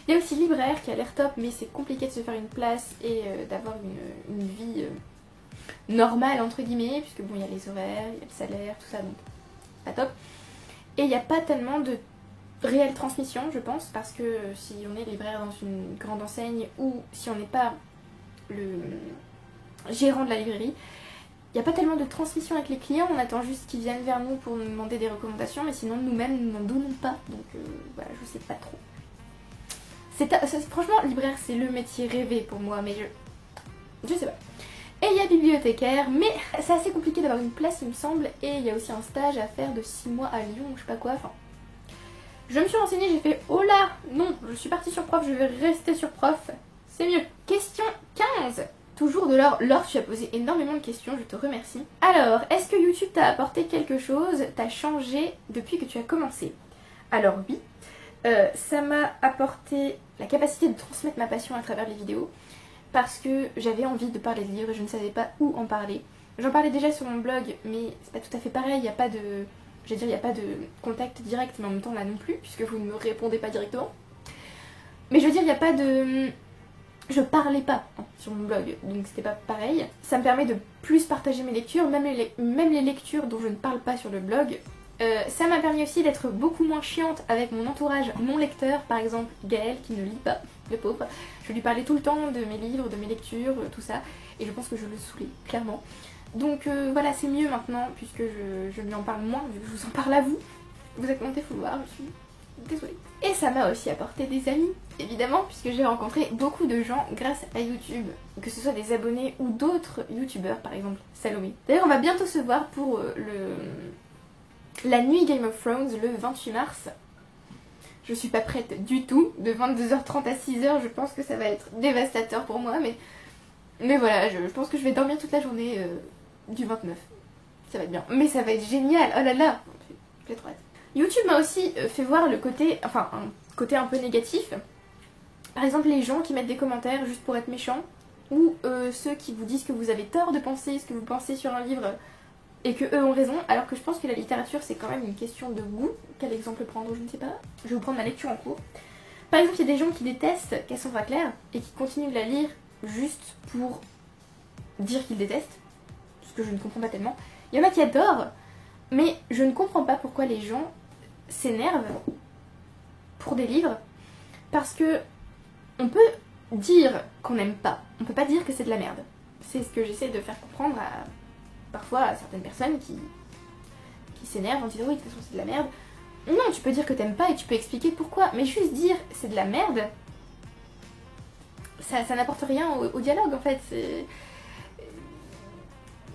Speaker 1: Il y a aussi libraire qui a l'air top, mais c'est compliqué de se faire une place et d'avoir une vie normale entre guillemets, puisque bon, il y a les horaires, il y a le salaire, tout ça, donc pas top. Et il n'y a pas tellement de réelle transmission, je pense, parce que si on est libraire dans une grande enseigne ou si on n'est pas le gérant de la librairie, il n'y a pas tellement de transmission avec les clients, on attend juste qu'ils viennent vers nous pour nous demander des recommandations, mais sinon nous-mêmes nous n'en donnons pas, donc voilà, je sais pas trop. Franchement, libraire c'est le métier rêvé pour moi, mais je sais pas. Et il y a bibliothécaire, mais c'est assez compliqué d'avoir une place il me semble, et il y a aussi un stage à faire de 6 mois à Lyon, je sais pas quoi, enfin... Je me suis renseignée, j'ai fait oh là, non, je suis partie sur prof, je vais rester sur prof, c'est mieux. Question 15. Toujours de Laure. Laure, tu as posé énormément de questions, je te remercie. Alors, est-ce que YouTube t'a apporté quelque chose, t'a changé depuis que tu as commencé? Alors oui, ça m'a apporté la capacité de transmettre ma passion à travers les vidéos, parce que j'avais envie de parler de livres et je ne savais pas où en parler. J'en parlais déjà sur mon blog, mais c'est pas tout à fait pareil, il n'y a pas de... Je veux dire, il n'y a pas de contact direct, mais en même temps là non plus, puisque vous ne me répondez pas directement. Mais je veux dire, il n'y a pas de... Je parlais pas sur mon blog, donc c'était pas pareil. Ça me permet de plus partager mes lectures, même les lectures dont je ne parle pas sur le blog. Ça m'a permis aussi d'être beaucoup moins chiante avec mon entourage non lecteur, par exemple Gaël qui ne lit pas, le pauvre. Je lui parlais tout le temps de mes livres, de mes lectures, tout ça, et je pense que je le saoulais, clairement. Donc voilà, c'est mieux maintenant, puisque je lui en parle moins, vu que je vous en parle à vous. Vous êtes mon défouloir, je suis désolée. Et ça m'a aussi apporté des amis, évidemment, puisque j'ai rencontré beaucoup de gens grâce à YouTube, que ce soit des abonnés ou d'autres youtubeurs, par exemple Salomé. D'ailleurs, on va bientôt se voir pour la nuit Game of Thrones, le 28 mars. Je suis pas prête du tout, de 22h30 à 6h, je pense que ça va être dévastateur pour moi, mais voilà, je pense que je vais dormir toute la journée du 29. Ça va être bien. Mais ça va être génial, oh là là, j'ai trop hâte. YouTube m'a aussi fait voir le côté, enfin un côté un peu négatif. Par exemple les gens qui mettent des commentaires juste pour être méchants, ou ceux qui vous disent que vous avez tort de penser ce que vous pensez sur un livre et que eux ont raison, alors que je pense que la littérature c'est quand même une question de goût. Quel exemple prendre, je ne sais pas. Je vais vous prendre ma lecture en cours. Par exemple, il y a des gens qui détestent Cassandra Clare et qui continuent de la lire juste pour dire qu'ils détestent, ce que je ne comprends pas tellement. Il y en a qui adorent, mais je ne comprends pas pourquoi les gens s'énervent pour des livres, parce que on peut dire qu'on n'aime pas, on peut pas dire que c'est de la merde. C'est ce que j'essaie de faire comprendre parfois à certaines personnes qui s'énervent en disant oui de toute façon c'est de la merde. Non, tu peux dire que t'aimes pas et tu peux expliquer pourquoi, mais juste dire c'est de la merde, ça n'apporte rien au dialogue en fait.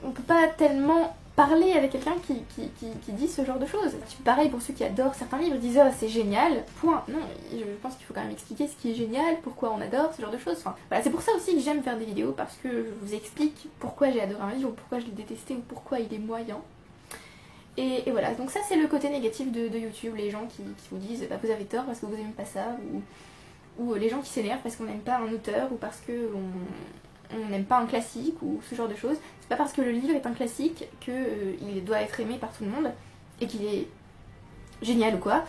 Speaker 1: On peut pas tellement parler avec quelqu'un qui dit ce genre de choses. Pareil pour ceux qui adorent certains livres, ils disent oh c'est génial, point. Non, je pense qu'il faut quand même expliquer ce qui est génial, pourquoi on adore, ce genre de choses. Enfin, voilà, c'est pour ça aussi que j'aime faire des vidéos, parce que je vous explique pourquoi j'ai adoré un livre, ou pourquoi je l'ai détesté, ou pourquoi il est moyen. Et voilà, donc ça c'est le côté négatif de YouTube, les gens qui vous disent bah, vous avez tort parce que vous aimez pas ça, ou les gens qui s'énervent parce qu'on n'aime pas un auteur, ou parce on n'aime pas un classique, ou ce genre de choses. C'est pas parce que le livre est un classique qu'il doit être aimé par tout le monde, et qu'il est génial ou quoi.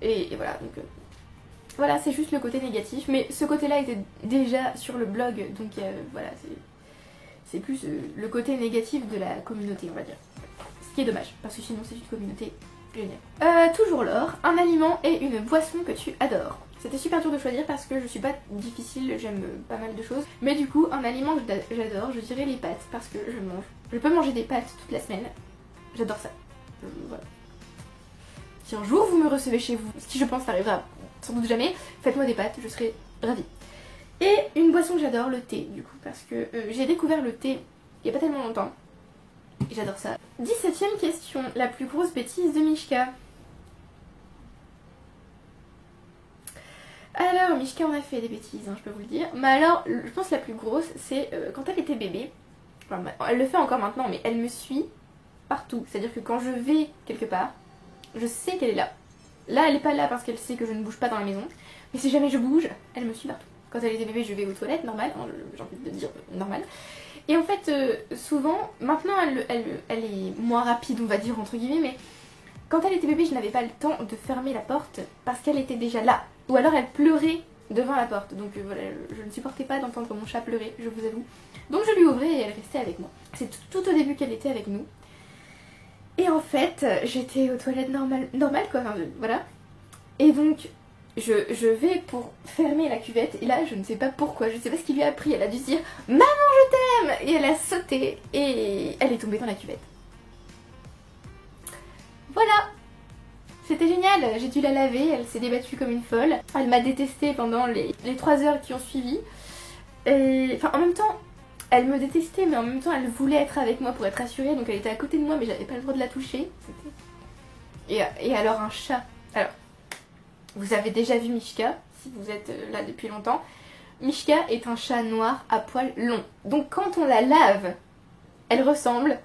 Speaker 1: Et voilà, donc voilà, c'est juste le côté négatif, mais ce côté-là était déjà sur le blog, donc voilà, c'est plus le côté négatif de la communauté, on va dire. Ce qui est dommage, parce que sinon c'est une communauté géniale. Toujours l'or, un aliment et une boisson que tu adores. C'était super dur de choisir parce que je suis pas difficile, j'aime pas mal de choses. Mais du coup, un aliment que j'adore, je dirais les pâtes, parce que je peux manger des pâtes toute la semaine. J'adore ça. Voilà. Si un jour vous me recevez chez vous, ce qui je pense n'arrivera sans doute jamais, faites-moi des pâtes, je serai ravie. Et une boisson que j'adore, le thé, du coup, parce que j'ai découvert le thé il y a pas tellement longtemps. Et j'adore ça. 17ème question, la plus grosse bêtise de Mishka. Alors, Mishka, on a fait des bêtises, hein, je peux vous le dire. Mais alors, je pense que la plus grosse, c'est quand elle était bébé. Enfin, elle le fait encore maintenant, mais elle me suit partout. C'est-à-dire que quand je vais quelque part, je sais qu'elle est là. Là, elle est pas là parce qu'elle sait que je ne bouge pas dans la maison. Mais si jamais je bouge, elle me suit partout. Quand elle était bébé, je vais aux toilettes, normal. Hein, j'ai envie de dire normal. Et en fait, souvent, maintenant, elle est moins rapide, on va dire, entre guillemets, mais quand elle était bébé, je n'avais pas le temps de fermer la porte parce qu'elle était déjà là. Ou alors elle pleurait devant la porte. Donc voilà, je ne supportais pas d'entendre mon chat pleurer, je vous avoue. Donc je lui ouvrais et elle restait avec moi. C'est tout au début qu'elle était avec nous. Et en fait, j'étais aux toilettes normales quoi, enfin, voilà. Et donc, je vais pour fermer la cuvette, et là, je ne sais pas pourquoi, je ne sais pas ce qui lui a pris. Elle a dû se dire « Maman, je t'aime !» Et elle a sauté, et elle est tombée dans la cuvette. Voilà! C'était génial, j'ai dû la laver, elle s'est débattue comme une folle. Elle m'a détestée pendant les 3 heures qui ont suivi. Et, enfin, en même temps, elle me détestait, mais en même temps, elle voulait être avec moi pour être assurée, donc elle était à côté de moi, mais j'avais pas le droit de la toucher. Et alors, un chat. Alors, vous avez déjà vu Mishka, si vous êtes là depuis longtemps. Mishka est un chat noir à poils longs. Donc, quand on la lave, elle ressemble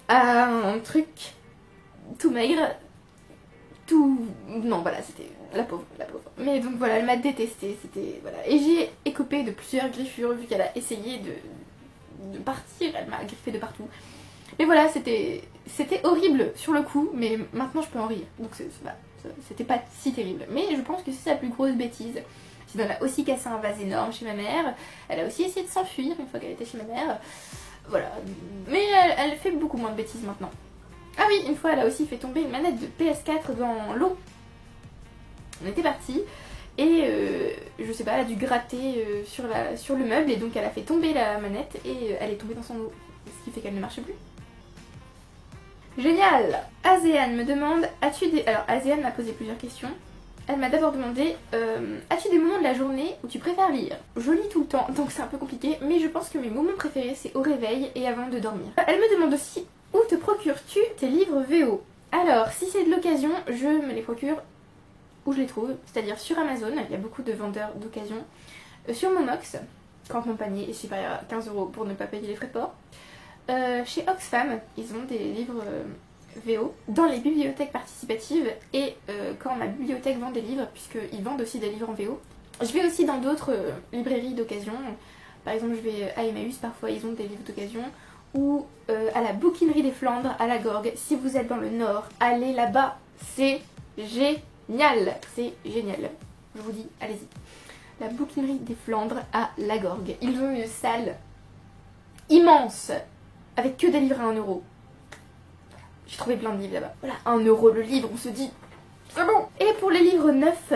Speaker 1: à un truc tout maigre. Non, voilà, c'était la pauvre. Mais donc voilà, elle m'a détestée, c'était... Voilà. Et j'ai écopé de plusieurs griffures, vu qu'elle a essayé de partir, elle m'a griffé de partout. Mais voilà, c'était horrible sur le coup, mais maintenant je peux en rire. Donc c'était pas si terrible. Mais je pense que c'est sa plus grosse bêtise. Sinon, elle a aussi cassé un vase énorme chez ma mère. Elle a aussi essayé de s'enfuir une fois qu'elle était chez ma mère. Voilà. Mais elle fait beaucoup moins de bêtises maintenant. Ah oui, une fois elle a aussi fait tomber une manette de PS4 dans l'eau. On était partis et je sais pas, elle a dû gratter sur le meuble et donc elle a fait tomber la manette et elle est tombée dans son eau. Ce qui fait qu'elle ne marche plus. Génial! Azéane me demande, as-tu des... Alors Azéane m'a posé plusieurs questions. Elle m'a d'abord demandé, as-tu des moments de la journée où tu préfères lire? Je lis tout le temps, donc c'est un peu compliqué, mais je pense que mes moments préférés c'est au réveil et avant de dormir. Elle me demande aussi, où te procures-tu tes livres VO? Alors, si c'est de l'occasion, je me les procure où je les trouve, c'est-à-dire sur Amazon, il y a beaucoup de vendeurs d'occasion, sur Momox, quand mon panier est supérieur à 15 € pour ne pas payer les frais de port. Chez Oxfam, ils ont des livres VO dans les bibliothèques participatives et quand ma bibliothèque vend des livres, puisqu'ils vendent aussi des livres en VO. Je vais aussi dans d'autres librairies d'occasion, par exemple je vais à Emmaüs, parfois ils ont des livres d'occasion, ou à la bouquinerie des Flandres, à la Gorgue. Si vous êtes dans le nord, allez là-bas, c'est génial, c'est génial. Je vous dis, allez-y. La bouquinerie des Flandres à la Gorgue. Ils ont une salle immense, avec que des livres à 1 €. J'ai trouvé plein de livres là-bas. Voilà, 1 € le livre, on se dit, c'est bon. Et pour les livres neufs,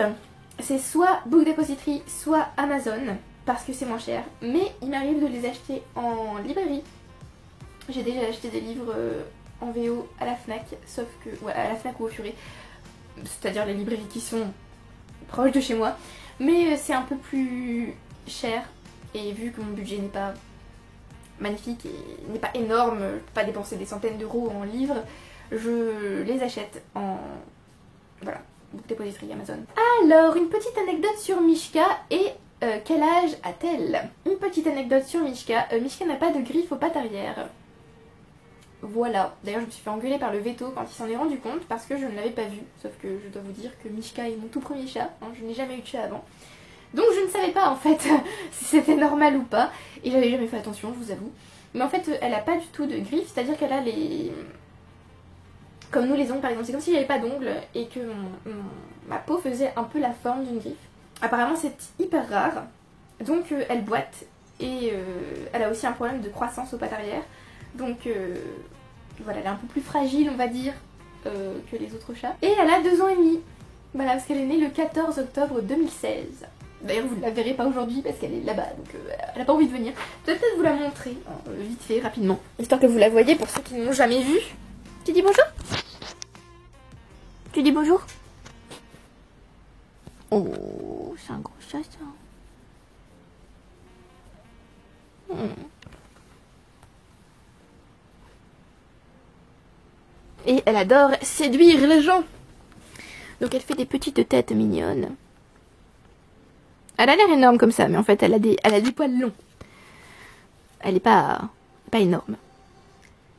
Speaker 1: c'est soit Book Depository, soit Amazon, parce que c'est moins cher. Mais il m'arrive de les acheter en librairie. J'ai déjà acheté des livres en VO à la FNAC, sauf que... Ouais, à la FNAC ou au Furet. C'est-à-dire les librairies qui sont proches de chez moi. Mais c'est un peu plus cher et vu que mon budget n'est pas magnifique et n'est pas énorme, je peux pas dépenser des centaines d'euros en livres, je les achète en... voilà, book dépositerie Amazon. Alors, une petite anecdote sur Mishka et quel âge a-t-elle? Une petite anecdote sur Mishka. Mishka n'a pas de griffe aux pattes arrière. Voilà. D'ailleurs, je me suis fait engueuler par le veto quand il s'en est rendu compte parce que je ne l'avais pas vu. Sauf que je dois vous dire que Mishka est mon tout premier chat. Hein, je n'ai jamais eu de chat avant. Donc je ne savais pas en fait si c'était normal ou pas. Et j'avais jamais fait attention, je vous avoue. Mais en fait, elle a pas du tout de griffes. C'est-à-dire qu'elle a les... comme nous les ongles par exemple. C'est comme si j'avais pas d'ongles et que ma peau faisait un peu la forme d'une griffe. Apparemment c'est hyper rare. Donc elle boite. Et elle a aussi un problème de croissance aux pattes arrière. Donc voilà, elle est un peu plus fragile on va dire que les autres chats. Et elle a 2 ans et demi. Voilà, parce qu'elle est née le 14 octobre 2016. D'ailleurs vous ne la verrez pas aujourd'hui parce qu'elle est là-bas, donc elle n'a pas envie de venir. Je vais peut-être vous la montrer, vite fait, rapidement. Histoire que vous la voyez pour ceux qui ne l'ont jamais vue. Tu dis bonjour? Tu dis bonjour? Oh, c'est un gros chat ça. Et elle adore séduire les gens. Donc elle fait des petites têtes mignonnes. Elle a l'air énorme comme ça, mais en fait elle a des poils longs. Elle est pas énorme.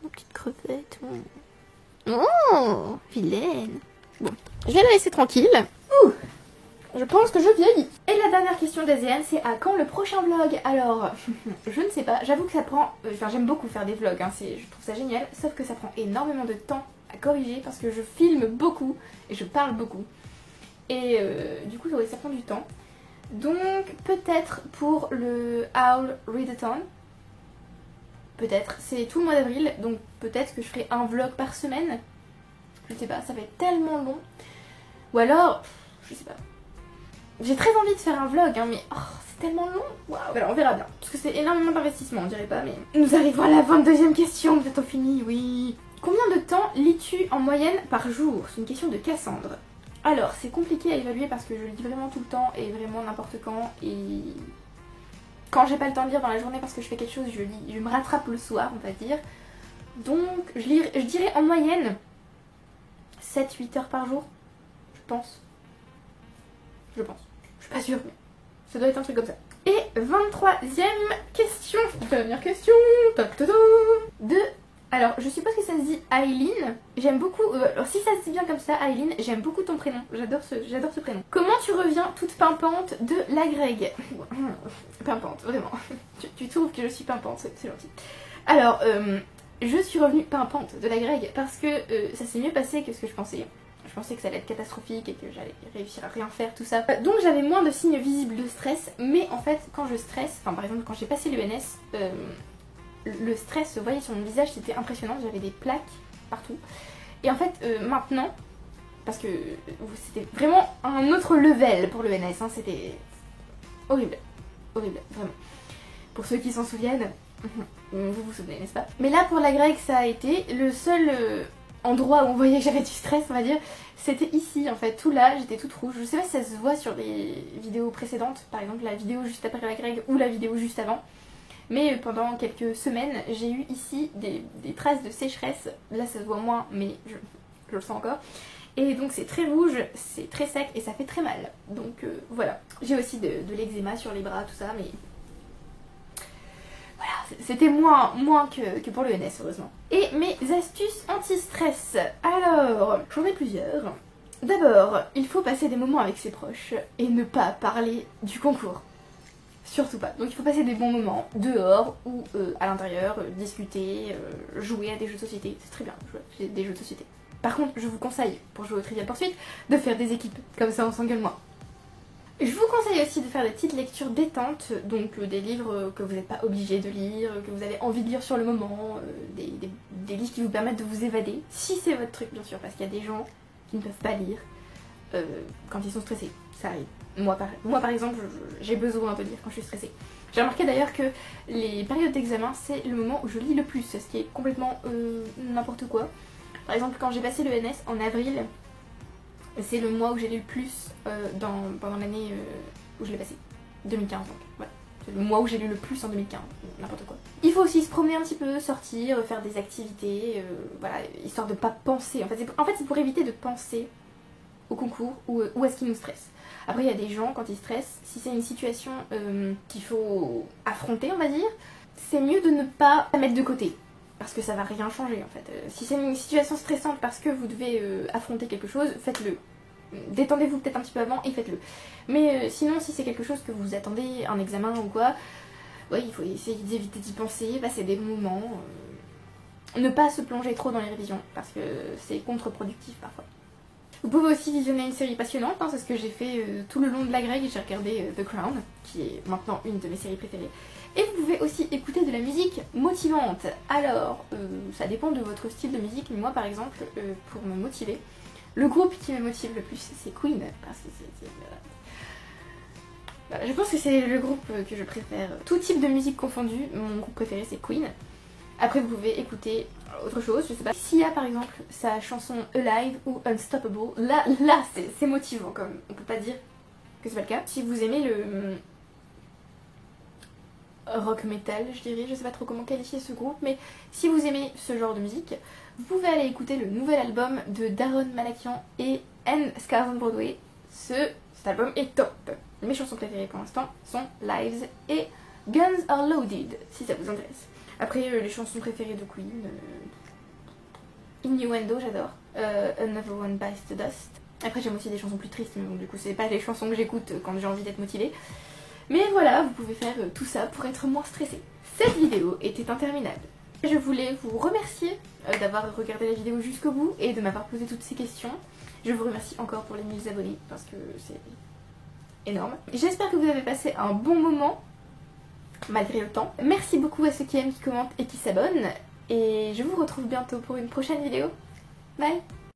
Speaker 1: Une petite crevette. Oh, vilaine. Bon, je vais la laisser tranquille. Ouh, je pense que je vieillis. Et la dernière question d'Azéane, c'est à quand le prochain vlog? Alors, je ne sais pas. J'avoue que ça prend... Enfin, j'aime beaucoup faire des vlogs, hein, je trouve ça génial. Sauf que ça prend énormément de temps à corriger parce que je filme beaucoup et je parle beaucoup. Et du coup, ça prend du temps. Donc, peut-être pour le Owl Readathon. Peut-être. C'est tout le mois d'avril, donc peut-être que je ferai un vlog par semaine. Je sais pas, ça va être tellement long. Ou alors, je sais pas. J'ai très envie de faire un vlog, hein, mais oh, c'est tellement long. Waouh. Alors, on verra bien. Parce que c'est énormément d'investissement, on dirait pas, mais... Nous arrivons à la 22e question, bientôt fini, oui. Combien de temps lis-tu en moyenne par jour? C'est une question de Cassandre. Alors, c'est compliqué à évaluer parce que je lis vraiment tout le temps et vraiment n'importe quand. Et quand j'ai pas le temps de lire dans la journée parce que je fais quelque chose, je lis. Je me rattrape le soir, on va dire. Donc, je dirais en moyenne 7-8 heures par jour. Je pense. Je pense. Je suis pas sûre, mais ça doit être un truc comme ça. Et 23e question. Dernière question. De... Alors, je suppose que ça se dit Aileen. J'aime beaucoup... alors, si ça se dit bien comme ça, Aileen, j'aime beaucoup ton prénom. J'adore ce prénom. Comment tu reviens toute pimpante de la Greg? Pimpante, vraiment. Tu trouves que je suis pimpante, c'est gentil. Alors, je suis revenue pimpante de la Greg parce que ça s'est mieux passé que ce que je pensais. Je pensais que ça allait être catastrophique et que j'allais réussir à rien faire, tout ça. Donc j'avais moins de signes visibles de stress, mais en fait, quand je stresse, enfin par exemple quand j'ai passé l'ENS, le stress se voyait sur mon visage, c'était impressionnant, j'avais des plaques partout. Et en fait, maintenant, parce que c'était vraiment un autre level pour l'ENS, hein, c'était horrible, horrible, vraiment. Pour ceux qui s'en souviennent, vous vous souvenez, n'est-ce pas? Mais là, pour la grecque, ça a été le seul... endroit où on voyait que j'avais du stress, on va dire, c'était ici en fait, tout là, j'étais toute rouge. Je sais pas si ça se voit sur les vidéos précédentes, par exemple la vidéo juste après la grecque ou la vidéo juste avant, mais pendant quelques semaines, j'ai eu ici des traces de sécheresse. Là ça se voit moins, mais je le sens encore. Et donc c'est très rouge, c'est très sec et ça fait très mal. Donc voilà. J'ai aussi de l'eczéma sur les bras, tout ça, mais... voilà, c'était moins que pour le NS, heureusement. Et mes astuces anti-stress. Alors, j'en ai plusieurs. D'abord, il faut passer des moments avec ses proches et ne pas parler du concours. Surtout pas. Donc il faut passer des bons moments dehors ou à l'intérieur, discuter, jouer à des jeux de société. C'est très bien, jouer à des jeux de société. Par contre, je vous conseille, pour jouer au Trivial Pursuit, de faire des équipes. Comme ça, on s'engueule moins. Je vous conseille aussi de faire des petites lectures détentes, donc des livres que vous n'êtes pas obligé de lire, que vous avez envie de lire sur le moment, des livres qui vous permettent de vous évader, si c'est votre truc bien sûr, parce qu'il y a des gens qui ne peuvent pas lire quand ils sont stressés, ça arrive. Moi par exemple, j'ai besoin de lire quand je suis stressée. J'ai remarqué d'ailleurs que les périodes d'examen, c'est le moment où je lis le plus, ce qui est complètement n'importe quoi. Par exemple, quand j'ai passé le NS en avril, c'est le mois où j'ai lu le plus pendant l'année où je l'ai passé. 2015 donc, voilà. C'est le mois où j'ai lu le plus en 2015, n'importe quoi. Il faut aussi se promener un petit peu, sortir, faire des activités, voilà, histoire de pas penser. En fait, c'est pour éviter de penser au concours ou à ce qui nous stresse. Après, il y a des gens, quand ils stressent, si c'est une situation qu'il faut affronter, on va dire, c'est mieux de ne pas la mettre de côté. Parce que ça va rien changer, en fait. Si c'est une situation stressante parce que vous devez affronter quelque chose, faites-le. Détendez-vous peut-être un petit peu avant et faites-le. Mais sinon, si c'est quelque chose que vous attendez, un examen ou quoi, ouais, il faut essayer d'éviter d'y penser, passer des moments. Ne pas se plonger trop dans les révisions, parce que c'est contre-productif parfois. Vous pouvez aussi visionner une série passionnante, hein, c'est ce que j'ai fait tout le long de la grecque. J'ai regardé The Crown, qui est maintenant une de mes séries préférées. Et vous pouvez aussi écouter de la musique motivante. Alors, ça dépend de votre style de musique, mais moi par exemple, pour me motiver, le groupe qui me motive le plus, c'est Queen. Parce que voilà, je pense que c'est le groupe que je préfère. Tout type de musique confondue, mon groupe préféré c'est Queen. Après vous pouvez écouter autre chose, je sais pas. Sia par exemple, sa chanson Alive ou Unstoppable, là c'est motivant comme on peut pas dire que c'est pas le cas. Si vous aimez le rock metal, je dirais, je sais pas trop comment qualifier ce groupe, mais si vous aimez ce genre de musique, vous pouvez aller écouter le nouvel album de Daron Malakian et N. Scars on Broadway. Cet album est top. Mes chansons préférées pour l'instant sont Lives et Guns Are Loaded, si ça vous intéresse. Après, les chansons préférées de Queen, Innuendo, j'adore. Another One Bites the Dust. Après, j'aime aussi des chansons plus tristes, mais bon, du coup, c'est pas les chansons que j'écoute quand j'ai envie d'être motivée. Mais voilà, vous pouvez faire tout ça pour être moins stressé. Cette vidéo était interminable. Je voulais vous remercier d'avoir regardé la vidéo jusqu'au bout et de m'avoir posé toutes ces questions. Je vous remercie encore pour les 1000 abonnés parce que c'est énorme. J'espère que vous avez passé un bon moment malgré le temps. Merci beaucoup à ceux qui aiment, qui commentent et qui s'abonnent. Et je vous retrouve bientôt pour une prochaine vidéo. Bye!